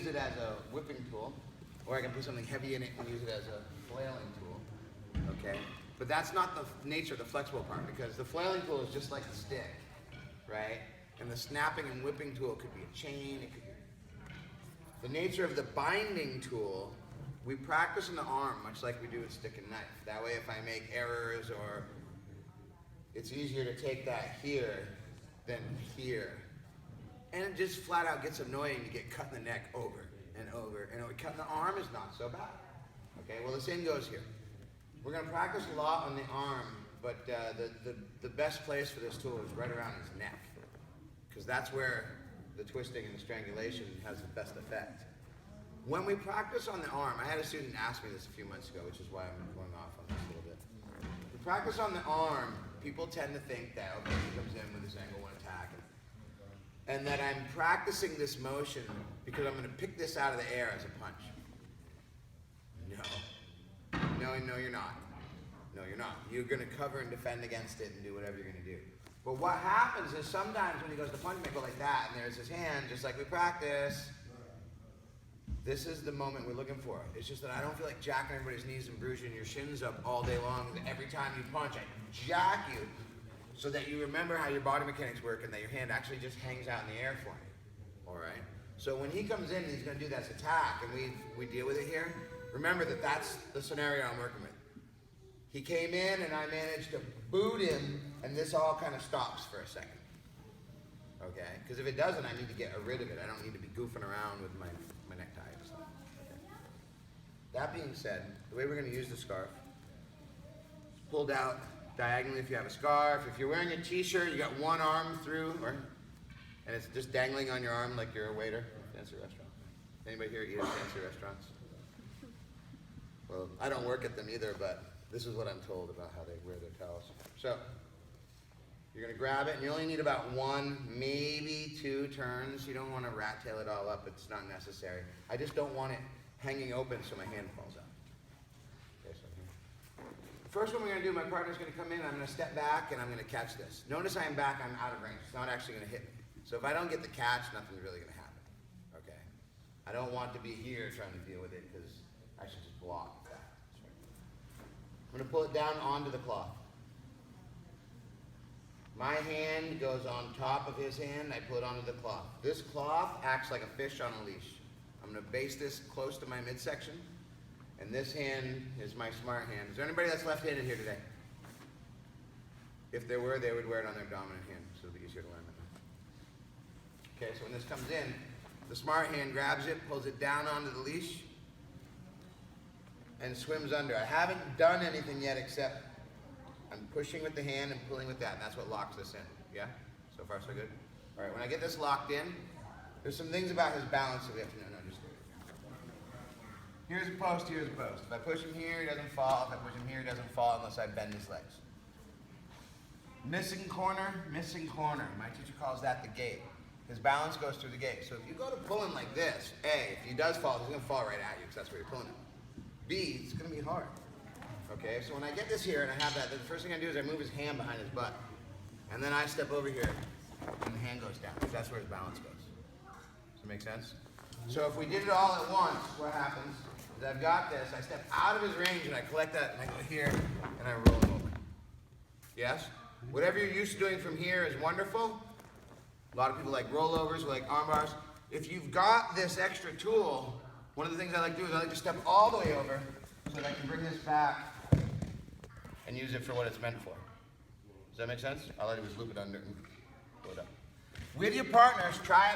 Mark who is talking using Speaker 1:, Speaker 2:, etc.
Speaker 1: use it as a whipping tool, or I can put something heavy in it and use it as a flailing tool, okay? But that's not the nature of the flexible part, because the flailing tool is just like a stick, right? And the snapping and whipping tool could be a chain, it could be... The nature of the binding tool, we practice in the arm, much like we do with stick and knife. That way if I make errors, or it's easier to take that here than here. And it just flat out gets annoying to get cut in the neck over and over and over. Cut in the arm is not so bad. Okay, well the same goes here. We're going to practice a lot on the arm, but the best place for this tool is right around his neck, because that's where the twisting and the strangulation has the best effect. When we practice on the arm, I had a student ask me this a few months ago, which is why I'm going off on this a little bit. We practice on the arm, people tend to think that, okay, he comes in with this angle one attack, and that I'm practicing this motion because I'm going to pick this out of the air as a punch. No, you're not. No, you're not. You're going to cover and defend against it and do whatever you're going to do. But what happens is sometimes when he goes to punch, he might go like that, and there's his hand, just like we practice. This is the moment we're looking for. It's just that I don't feel like jacking everybody's knees and bruising your shins up all day long. Every time you punch, I jack you so that you remember how your body mechanics work and that your hand actually just hangs out in the air for me. All right? So when he comes in and he's going to do this attack, and we deal with it here, remember that that's the scenario I'm working with. He came in and I managed to boot him, and this all kind of stops for a second. Okay? Because if it doesn't, I need to get rid of it. I don't need to be goofing around with my necktie and stuff. Okay. That being said, the way we're going to use the scarf, pulled out diagonally if you have a scarf. If you're wearing a t-shirt, you got one arm through, and it's just dangling on your arm like you're a waiter at a fancy restaurant. Anybody here eat at fancy restaurants? Well, I don't work at them either, but this is what I'm told about how they wear their towels. So, you're going to grab it, and you only need about one, maybe two turns. You don't want to rat tail it all up. It's not necessary. I just don't want it hanging open so my hand falls out. Okay, so here. The first one we're going to do, my partner's going to come in, I'm going to step back, and I'm going to catch this. Notice I am back, I'm out of range. It's not actually going to hit me. So if I don't get the catch, nothing's really going to happen. Okay? I don't want to be here trying to deal with it, because I should just block that. I'm going to pull it down onto the cloth. My hand goes on top of his hand, I pull it onto the cloth. This cloth acts like a fish on a leash. I'm going to base this close to my midsection, and this hand is my smart hand. Is there anybody that's left-handed here today? If there were, they would wear it on their dominant hand, so it'll be easier to learn it. Okay, so when this comes in, the smart hand grabs it, pulls it down onto the leash, and swims under. I haven't done anything yet except I'm pushing with the hand and pulling with that, and that's what locks this in. Yeah? So far, so good? All right, when I get this locked in, there's some things about his balance that we have to know. Just here's a post, here's a post. If I push him here, he doesn't fall. If I push him here, he doesn't fall unless I bend his legs. Missing corner, missing corner. My teacher calls that the gate. His balance goes through the gate. So if you go to pull him like this, A, if he does fall, he's going to fall right at you because that's where you're pulling him. B, it's going to be hard. Okay, so when I get this here and I have that, the first thing I do is I move his hand behind his butt. And then I step over here and the hand goes down, because that's where his balance goes. Does that make sense? So if we did it all at once, what happens is I've got this, I step out of his range and I collect that and I go here and I roll him over. Yes? Whatever you're used to doing from here is wonderful. A lot of people like rollovers, or like arm bars. If you've got this extra tool, one of the things I like to do is I like to step all the way over so that I can bring this back and use it for what it's meant for. Does that make sense? All I do is loop it under and pull it up. With your partners, try it back.